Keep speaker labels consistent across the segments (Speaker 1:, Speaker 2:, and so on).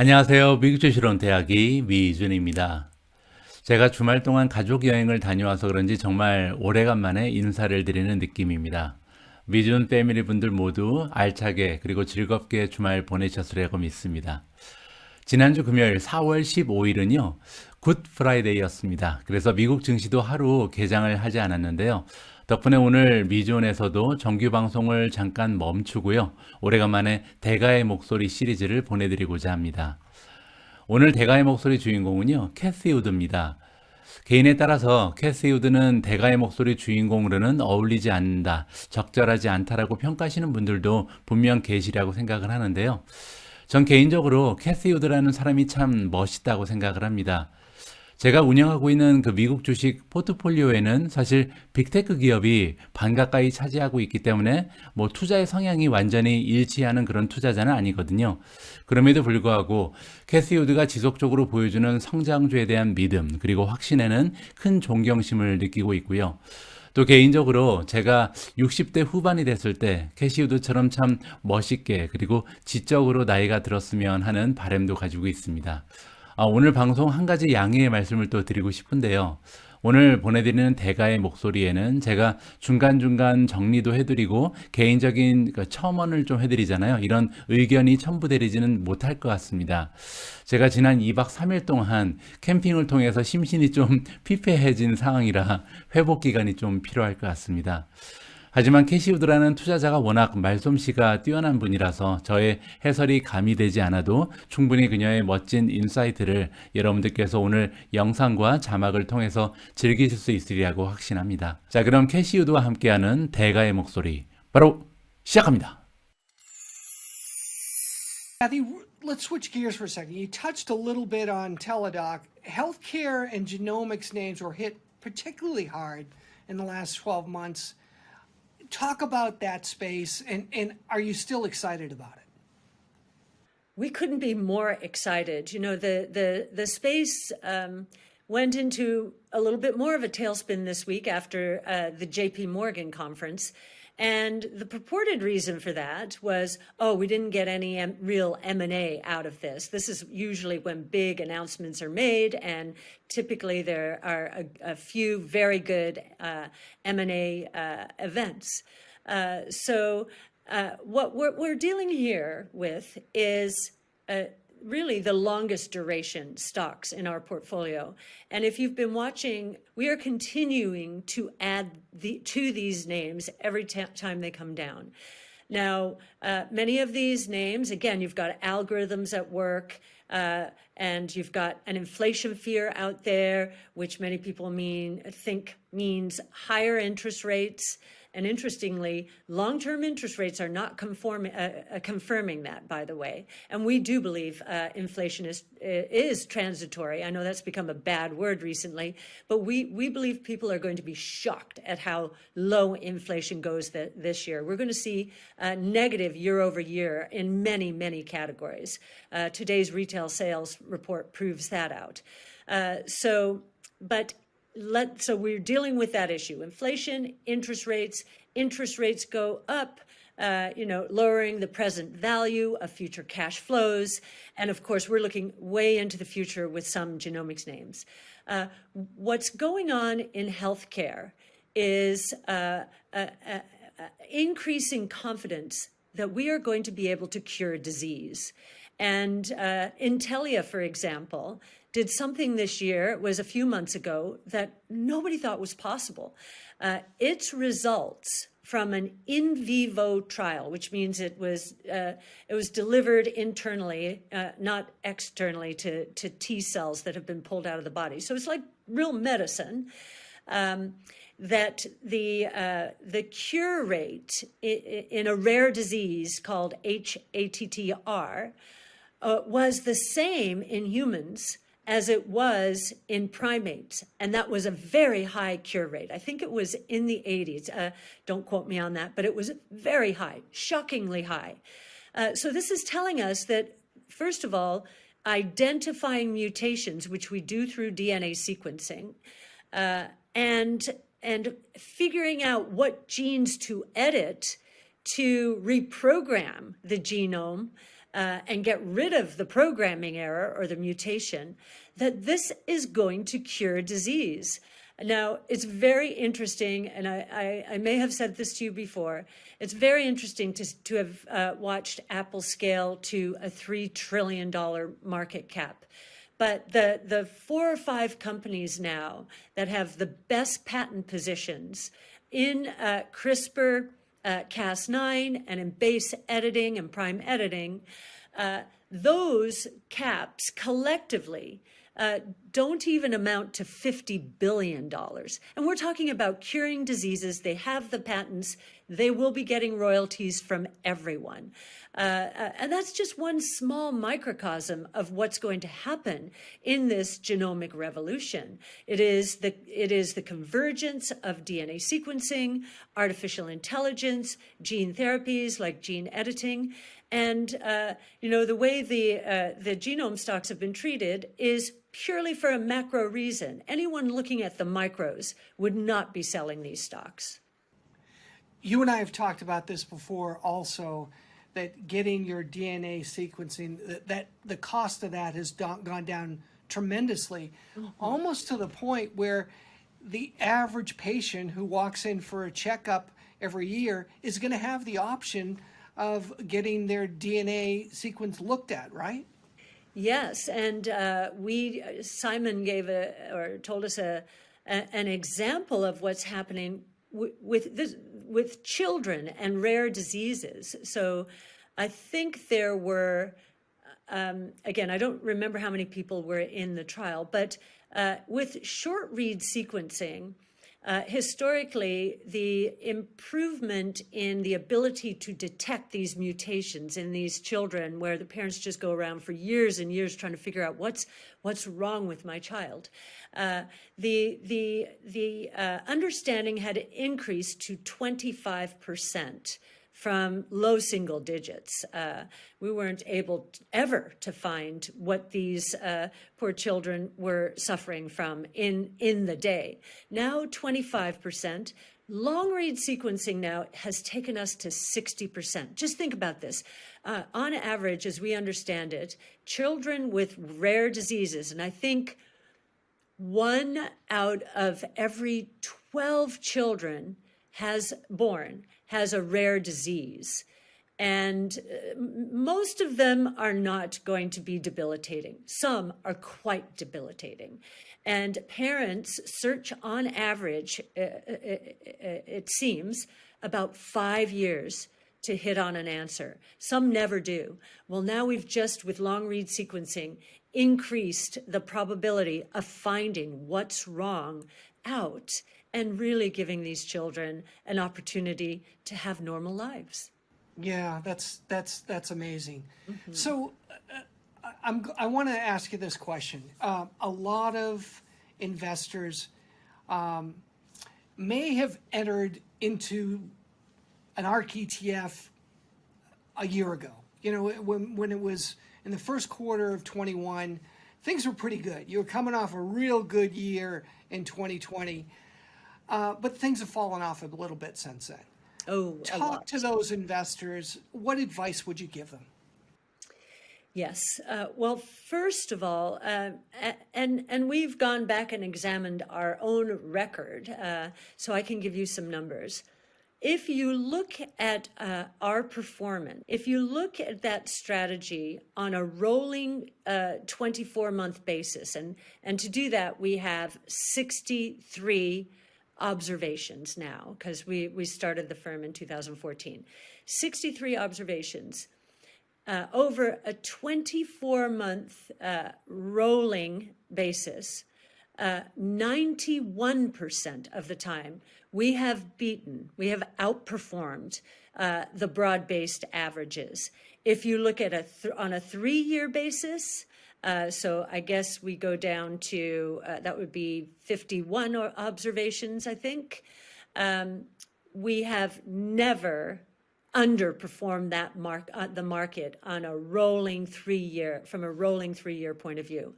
Speaker 1: 안녕하세요. 미국주식으로 은퇴하기 미주은입니다. 제가 주말 동안 가족 여행을 다녀와서 그런지 정말 오래간만에 인사를 드리는 느낌입니다. 미주은 패밀리 분들 모두 알차게 그리고 즐겁게 주말 보내셨으리라고 믿습니다. 지난주 금요일 4월 15일은요. 굿 프라이데이였습니다. 그래서 미국 증시도 하루 개장을 하지 않았는데요. 덕분에 오늘 미주은에서도 정규 방송을 잠깐 멈추고요. 오래간만에 대가의 목소리 시리즈를 보내드리고자 합니다. 오늘 대가의 목소리 주인공은요. 캐시우드입니다. 개인에 따라서 캐시우드는 대가의 목소리 주인공으로는 어울리지 않는다, 적절하지 않다라고 평가하시는 분들도 분명 계시라고 생각을 하는데요. 전 개인적으로 캐시우드라는 사람이 참 멋있다고 생각을 합니다. 제가 운영하고 있는 그 미국 주식 포트폴리오에는 사실 빅테크 기업이 반 가까이 차지하고 있기 때문에 투자의 성향이 완전히 일치하는 그런 투자자는 아니거든요. 그럼에도 불구하고 캐시우드가 지속적으로 보여주는 성장주에 대한 믿음 그리고 확신에는 큰 존경심을 느끼고 있고요. 또 개인적으로 제가 60대 후반이 됐을 때 캐시우드처럼 참 멋있게 그리고 지적으로 나이가 들었으면 하는 바람도 가지고 있습니다. 오늘 방송 한 가지 양해의 말씀을 또 드리고 싶은데요. 오늘 보내드리는 대가의 목소리에는 제가 중간중간 정리도 해드리고 개인적인 첨언을 좀 해드리잖아요. 이런 의견이 첨부되지는 못할 것 같습니다. 제가 지난 2박 3일 동안 캠핑을 통해서 심신이 좀 피폐해진 상황이라 회복 기간이 좀 필요할 것 같습니다. 하지만 캐시우드라는 투자자가 워낙 말솜씨가 뛰어난 분이라서 저의 해설이 가미되지 않아도 충분히 그녀의 멋진 인사이트를 여러분들께서 오늘 영상과 자막을 통해서 즐기실 수 있으리라고 확신합니다. 자, 그럼 캐시우드와 함께하는 대가의 목소리 바로 시작합니다.
Speaker 2: Kathy, let's switch gears for a second. You touched a little bit on Teladoc. Healthcare and genomics names were hit particularly hard in the last 12 months. Talk about that space, and are you still excited about it?
Speaker 3: We couldn't be more excited. You know, the space went into a little bit more of a tailspin this week after the JP Morgan conference. And the purported reason for that was, we didn't get any real M&A out of this. This is usually when big announcements are made, and typically there are a few very good M&A events. So what we're dealing here with is really the longest duration stocks in our portfolio. And if you've been watching, we are continuing to add to these names every time they come down. Now, many of these names, again, you've got algorithms at work, and you've got an inflation fear out there, which many people think means higher interest rates. And interestingly, long-term interest rates are not confirming that, by the way. And we do believe inflation is transitory. I know that's become a bad word recently, but we believe people are going to be shocked at how low inflation goes this year. We're going to see negative year over year in many, many categories. Today's retail sales report proves that out. So we're dealing with that issue. Inflation, interest rates go up, lowering the present value of future cash flows. And of course, we're looking way into the future with some genomics names. What's going on in healthcare is increasing confidence that we are going to be able to cure disease. And Intelia, for example, did something this year, it was a few months ago, that nobody thought was possible. Its results from an in vivo trial, which means it was delivered internally, not externally to T cells that have been pulled out of the body. So it's like real medicine. That the cure rate in a rare disease called HATTR was the same in humans as it was in primates. And that was a very high cure rate. I think it was in the 80s. Don't quote me on that, but it was very high, shockingly high. So this is telling us that, first of all, identifying mutations, which we do through DNA sequencing, and figuring out what genes to edit to reprogram the genome and get rid of the programming error or the mutation, that this is going to cure disease. Now, it's very interesting, and I may have said this to you before, it's very interesting to have watched Apple scale to a $3 trillion market cap. But the 4 or 5 companies now that have the best patent positions in CRISPR, Cas9, and in base editing and prime editing, those caps collectively don't even amount to $50 billion. And we're talking about curing diseases. They have the patents. They will be getting royalties from everyone. And that's just one small microcosm of what's going to happen in this genomic revolution. It is the convergence of DNA sequencing, artificial intelligence, gene therapies like gene editing. And, the way the genome stocks have been treated is purely for a macro reason. Anyone looking at the micros would not be selling these stocks.
Speaker 2: You and I have talked about this before also, that getting your DNA sequencing, that the cost of that has gone down tremendously, almost to the point where the average patient who walks in for a checkup every year is going to have the option of getting their DNA sequence looked at, right?
Speaker 3: Yes, and Simon told us an example of what's happening with children and rare diseases. So I think there were, again, I don't remember how many people were in the trial, but with short read sequencing, historically, the improvement in the ability to detect these mutations in these children, where the parents just go around for years and years trying to figure out what's wrong with my child, the understanding had increased to 25%. From low single digits. We weren't able ever to find what these poor children were suffering from in the day. Now 25%. Long read sequencing now has taken us to 60%. Just think about this. On average, as we understand it, children with rare diseases, and I think 1 out of every 12 children has a rare disease. And most of them are not going to be debilitating. Some are quite debilitating. And parents search on average, it seems, about 5 years to hit on an answer. Some never do. Well, now we've just, with long read sequencing, increased the probability of finding what's wrong out and really giving these children an opportunity to have normal lives.
Speaker 2: Yeah, that's amazing. Mm-hmm. So I want to ask you this question. A lot of investors may have entered into an ARK ETF a year ago. You know, when it was in the first quarter of 21, things were pretty good. You were coming off a real good year in 2020. But things have fallen off a little bit since then.
Speaker 3: Oh,
Speaker 2: talk to those investors. What advice would you give them?
Speaker 3: Yes. Well, first of all, and we've gone back and examined our own record, so I can give you some numbers. If you look at our performance, if you look at that strategy on a rolling 24-month basis, and to do that, we have 63 observations now, because we started the firm in 2014. 63 observations over a 24-month rolling basis. 91% of the time we have outperformed the broad-based averages. If you look at on a 3-year basis, so I guess we go down to, that would be 51 observations, I think. We have never underperformed the market on a rolling 3-year, from a rolling 3-year point of view.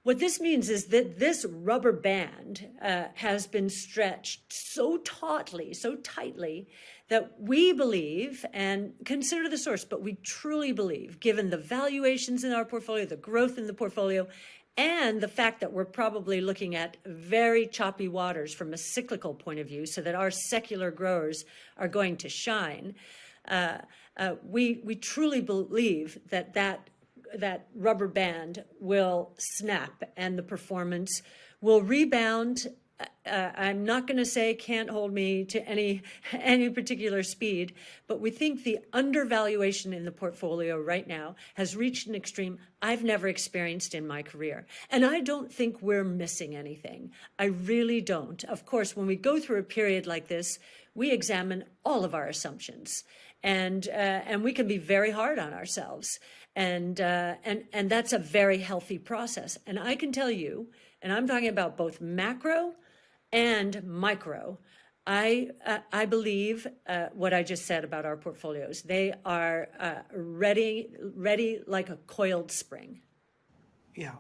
Speaker 3: What this means is that this rubber band has been stretched so tautly, so tightly, that we believe, and consider the source, but we truly believe, given the valuations in our portfolio, the growth in the portfolio, and the fact that we're probably looking at very choppy waters from a cyclical point of view, so that our secular growers are going to shine, we truly believe that rubber band will snap and the performance will rebound. I'm not going to say can't hold me to any particular speed, but we think the undervaluation in the portfolio right now has reached an extreme I've never experienced in my career. And I don't think we're missing anything. I really don't. Of course, when we go through a period like this, we examine all of our assumptions, and we can be very hard on ourselves. And that's a very healthy process. And I can tell you, and I'm talking about both macro and micro, I believe what I just said about our portfolios. They are ready like a coiled spring.
Speaker 2: Yeah.